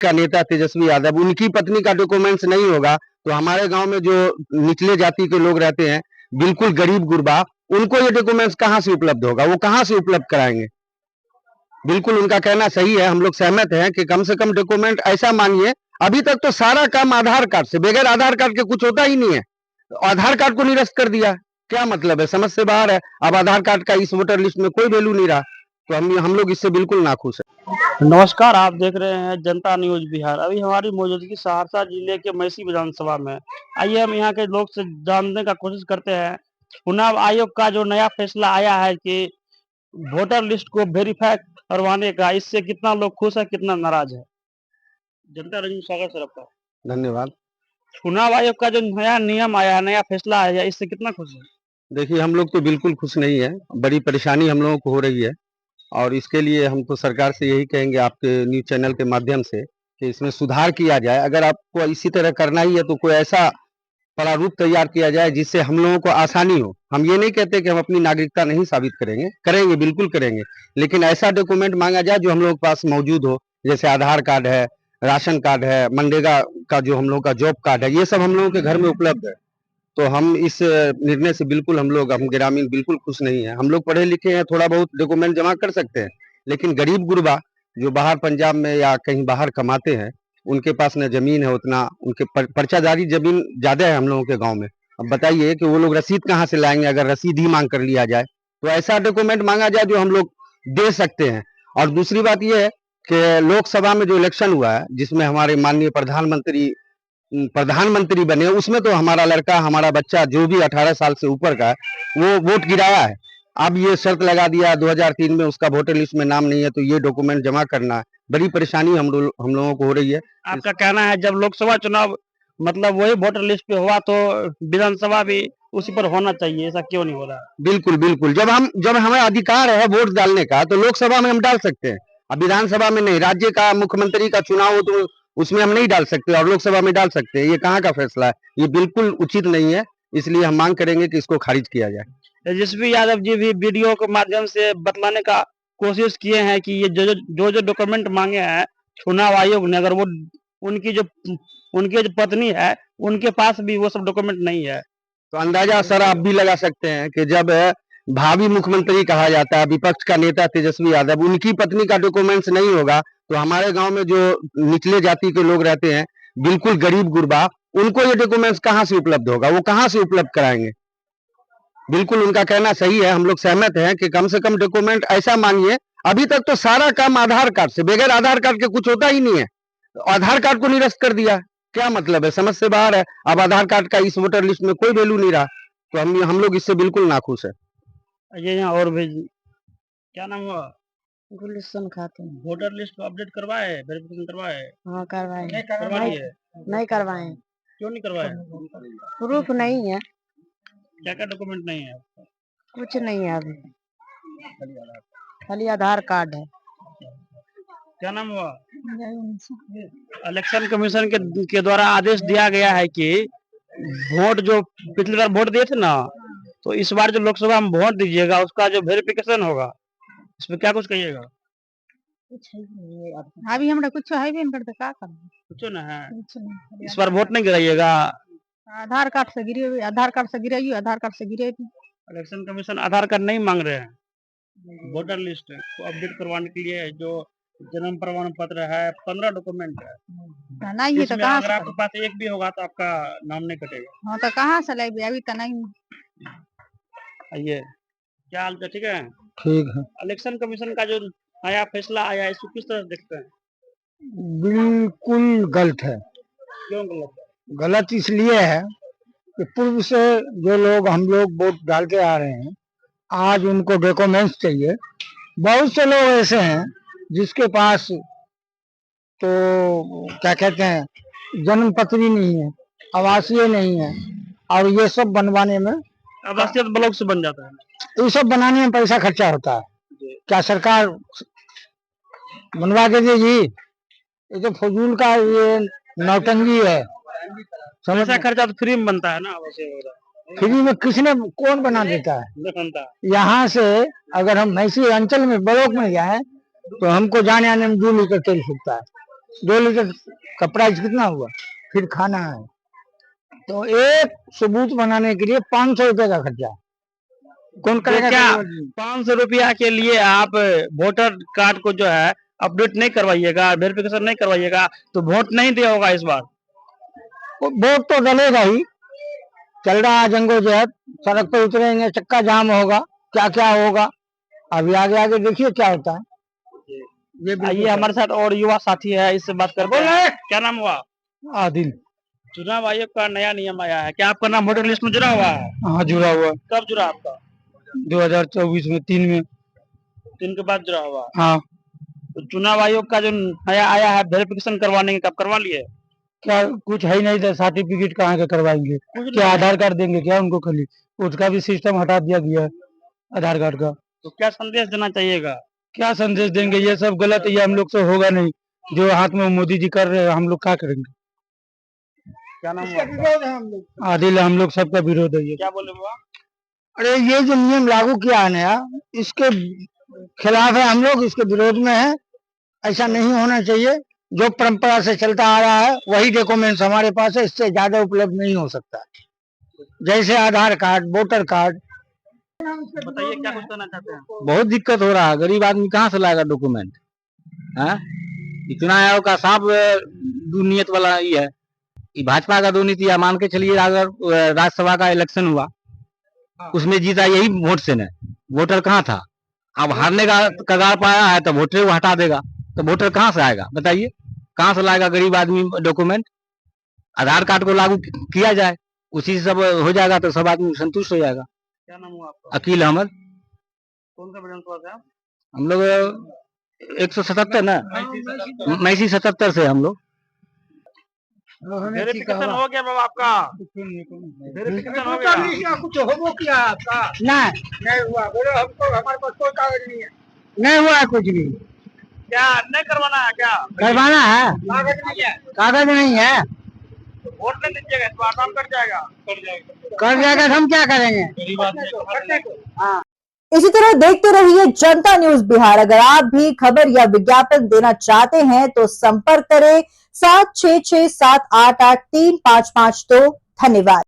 का नेता तेजस्वी यादव, उनकी पत्नी का डॉक्यूमेंट्स नहीं होगा तो हमारे गांव में जो निचले जाति के लोग रहते हैं, बिल्कुल गरीब गुरबा, उनको ये डॉक्यूमेंट्स कहाँ से उपलब्ध होगा, वो कहाँ से उपलब्ध कराएंगे। बिल्कुल उनका कहना सही है, हम लोग सहमत हैं कि कम से कम डॉक्यूमेंट ऐसा मांगिए। अभी तक तो सारा काम आधार कार्ड से, बगैर आधार कार्ड के कुछ होता ही नहीं है। आधार कार्ड को निरस्त कर दिया, क्या मतलब है, समझ से बाहर है। अब आधार कार्ड का इस वोटर लिस्ट में कोई वैल्यू नहीं रहा, तो हम लोग इससे बिल्कुल नाखुश है। नमस्कार, आप देख रहे हैं जनता न्यूज बिहार। अभी हमारी मौजूदगी सहरसा जिले के मैसी विधानसभा में। आइए हम यहाँ के लोग से जानने का कोशिश करते हैं। चुनाव आयोग का जो नया फैसला आया है कि वोटर लिस्ट को वेरीफाई करवाने का, इससे कितना लोग खुश है, कितना नाराज है। जनता न्यूज स्वागत सर आपका। धन्यवाद। चुनाव आयोग का जो नया नियम आया है, नया फैसला आया है, इससे कितना खुश है? देखिए, हम लोग तो बिल्कुल खुश नहीं है, बड़ी परेशानी हम लोगों को हो रही है और इसके लिए हम तो सरकार से यही कहेंगे आपके न्यूज चैनल के माध्यम से कि इसमें सुधार किया जाए। अगर आपको इसी तरह करना ही है तो कोई ऐसा प्रारूप तैयार किया जाए जिससे हम लोगों को आसानी हो। हम ये नहीं कहते कि हम अपनी नागरिकता नहीं साबित करेंगे, करेंगे बिल्कुल करेंगे, लेकिन ऐसा डॉक्यूमेंट मांगा जाए जो हम लोगों के पास मौजूद हो, जैसे आधार कार्ड है, राशन कार्ड है, मनरेगा का जो हम लोग का जॉब कार्ड है, ये सब हम लोगों के घर में उपलब्ध है। तो हम इस निर्णय से बिल्कुल हम ग्रामीण बिल्कुल खुश नहीं है। हम लोग पढ़े लिखे हैं, थोड़ा बहुत डॉक्यूमेंट जमा कर सकते हैं, लेकिन गरीब गुरबा जो बाहर पंजाब में या कहीं बाहर कमाते हैं, उनके पास न जमीन है उतना, उनके पर्चादारी जमीन ज्यादा है हम लोगों के गांव में। अब बताइए कि वो लोग रसीद कहाँ से लाएंगे, अगर रसीद ही मांग कर लिया जाए तो ऐसा डॉक्यूमेंट मांगा जाए जो हम लोग दे सकते हैं। और दूसरी बात यह है कि लोकसभा में जो इलेक्शन हुआ है, जिसमें हमारे माननीय प्रधानमंत्री बने, उसमें तो हमारा लड़का, हमारा बच्चा जो भी 18 साल से ऊपर का है, वो वोट गिराया है। अब ये शर्त लगा दिया 2003 में उसका वोटर लिस्ट में नाम नहीं है तो ये डॉक्यूमेंट जमा करना है। बड़ी परेशानी हम लोगों को हो रही है। आपका कहना है जब लोकसभा चुनाव मतलब वही वोटर लिस्ट पे हुआ तो विधानसभा भी उसी पर होना चाहिए, ऐसा क्यों नहीं हो रहा? बिल्कुल बिल्कुल, जब हमें अधिकार है वोट डालने का तो लोकसभा में हम डाल सकते हैं, अब विधानसभा में नहीं। राज्य का मुख्यमंत्री का चुनाव हो तो उसमें हम नहीं डाल सकते और लोकसभा में डाल सकते हैं, ये कहाँ का फैसला है, ये बिल्कुल उचित नहीं है। इसलिए हम मांग करेंगे कि इसको खारिज किया जाए। तेजस्वी यादव जी भी वीडियो के माध्यम से बतलाने का कोशिश किए हैं कि ये जो डॉक्यूमेंट मांगे हैं चुनाव आयोग ने, अगर वो उनकी जो पत्नी है उनके पास भी वो सब डॉक्यूमेंट नहीं है। तो अंदाजा सर आप भी लगा सकते हैं कि जब भावी मुख्यमंत्री कहा जाता है विपक्ष का नेता तेजस्वी यादव, उनकी पत्नी का डॉक्यूमेंट्स नहीं होगा तो हमारे गांव में जो निचले जाति के लोग रहते हैं, बिल्कुल गरीब गुरबा, उनको ये डॉक्यूमेंट्स कहाँ से उपलब्ध होगा, वो कहाँ से उपलब्ध कराएंगे। बिल्कुल उनका कहना सही है, हम लोग सहमत हैं कि कम से कम डॉक्यूमेंट ऐसा मांगिए। अभी तक तो सारा काम आधार कार्ड से, बगैर आधार कार्ड के कुछ होता ही नहीं है। आधार कार्ड को निरस्त कर दिया, क्या मतलब है, समझ से बाहर है। अब आधार कार्ड का इस वोटर लिस्ट में कोई वैल्यू नहीं रहा, तो हम लोग इससे बिल्कुल नाखुश है। ये यहाँ और भी क्या नाम हुआ? गुलिस्तान खातून। वोटर लिस्ट को अपडेट करवाए, वेरिफिकेशन करवाए? हाँ करवाए। नहीं करवाए। क्यों नहीं करवाए? प्रूफ नहीं है। क्या क्या डॉक्यूमेंट नहीं है? कुछ नहीं है अभी, खाली आधार कार्ड है। क्या नाम हुआ? इलेक्शन कमीशन के द्वारा आदेश दिया गया है कि वोट जो पिछली बार वोट दिए थे ना, तो इस बार जो लोकसभा में वोट दीजिएगा उसका जो वेरिफिकेशन होगा, इसमें क्या कुछ कहिएगा? अभी हमरा कुछ है भी नहीं करते, क्या करना, कुछ ना है। कुछ नहीं। इस बार वोट नहीं गिराइएगा? आधार कार्ड से गिरे, आधार कार्ड से गिराइए, आधार कार्ड से गिरे। इलेक्शन कमीशन आधार कार्ड नहीं मांग रहे हैं, वोटर लिस्ट को अपडेट करवाने के लिए जो जन्म प्रमाण पत्र है, 15 डॉक्यूमेंट है नहीं है तो कहाँ अगर आपके पास एक भी होगा तो आपका नाम नहीं कटेगा। हाँ तो कहाँ से लेंगे, अभी तो नहीं। आइए, क्या हाल है? ठीक है, ठीक है। इलेक्शन कमीशन का जो नया फैसला आया है इसको किस तरह देखते हैं? बिल्कुल गलत है। क्यों गलत है? गलत इसलिए है कि पूर्व से जो लोग हम लोग वोट डालते आ रहे हैं, आज उनको डॉक्यूमेंट्स चाहिए। बहुत से लोग ऐसे हैं जिसके पास तो क्या कहते हैं जन्म पत्री नहीं है, आवासीय नहीं है, और ये सब बनवाने में, आवासीय ब्लॉक से बन जाता है, ये सब बनाने में पैसा खर्चा होता है। क्या सरकार बनवा के देगी? ये तो फजूल का ये नौटंगी है। पैसा खर्चा तो फ्री में बनता है ना, आवासीय वगैरह फ्री में किसने, कौन बना देता है? नहीं बनता। यहाँ से अगर हम मैसी अंचल में ब्लॉक में जाए तो हमको जाने आने में 2 लीटर तेल फूकता है। 2 लीटर का प्राइस कितना हुआ, फिर खाना है, तो एक सबूत बनाने के लिए 500 रुपए का खर्चा। कौन करेगा? क्या 500 रुपया के लिए आप वोटर कार्ड को जो है अपडेट नहीं करवाइएगा, वेरिफिकेशन नहीं करवाइएगा, तो वोट नहीं दिया होगा इस बार। वोट तो डलेगा ही। चल रहा है जंगोजहद, सड़क पे उतरेंगे, चक्का जाम होगा, क्या क्या होगा, अभी आगे आगे देखिए क्या होता है। आइए हमारे साथ और युवा साथी है, इससे बात करते हैं। क्या नाम हुआ? आदिल। चुनाव आयोग का नया नियम आया है, क्या आपका नाम वोटर लिस्ट में जुड़ा हुआ है? हाँ जुड़ा हुआ। कब जुड़ा आपका? 2024 में 3 में। 3 के बाद जुड़ा हुआ। हाँ। तो चुनाव आयोग का जो नया आया है वेरिफिकेशन करवाने का, करवा लिए? क्या कुछ है ही नहीं था, सर्टिफिकेट कहाँ का करवाएंगे, क्या आधार कार्ड देंगे क्या उनको? खाली उसका भी सिस्टम हटा दिया गया है आधार कार्ड का। तो क्या संदेश देना चाहिएगा? क्या संदेश देंगे, ये सब गलत है, ये हम लोग से होगा नहीं। जो हाथ में मोदी जी कर रहे हैं, हम लोग क्या करेंगे? क्या नाम हुआ? आदिल, हम लोग सबका विरोध है ये। क्या बोले हुआ? अरे ये जो नियम लागू किया है नया, इसके खिलाफ है हम लोग, इसके विरोध में है। ऐसा नहीं होना चाहिए। जो परंपरा से चलता आ रहा है वही डॉक्यूमेंट्स हमारे पास है, इससे ज्यादा उपलब्ध नहीं हो सकता। जैसे आधार कार्ड, वोटर कार्ड। बताइए क्या कुछ कहना चाहते हैं? बहुत दिक्कत हो रहा है, गरीब आदमी कहाँ से लाएगा डॉक्यूमेंट? चुनाव आयोग का साफ दुर्नीति वाला ही है। ये भाजपा का दुर्नीति है। मान के चलिए अगर राज्यसभा का इलेक्शन हुआ, उसमें जीता यही वोट से न, वोटर कहाँ था? अब हारने का कगार पाया है तो वोटर को हटा देगा, तो वोटर कहाँ से आएगा? बताइए कहाँ से लाएगा गरीब आदमी डॉक्यूमेंट? आधार कार्ड को लागू किया जाए, उसी से सब हो जाएगा, तो सब आदमी संतुष्ट हो जाएगा। क्या नाम हुआ आपका? अकील अहमद। कौन सा विधानसभा से आप? हम लोग 177 ना, मैसी 77 से हम लोग। वेरिफिकेशन हो गया बाबा आपका? वेरिफिकेशन हो गया? कुछ हो गया आपका? नहीं हुआ। बोलो हमको, हमारे पास कोई कागज नहीं है। नहीं हुआ है कुछ भी। क्या नहीं करवाना है? क्या करवाना है? कागज नहीं है? कागज नहीं है। तो वोट नहीं दीजिएगा, इस बार काम कर जाएगा। कर जाएगा तो हम क्या करेंगे? गरीब आदमी। इसी तरह देखते रहिए जनता न्यूज बिहार। अगर आप भी खबर या विज्ञापन देना चाहते हैं तो संपर्क करें 7667883552। धन्यवाद।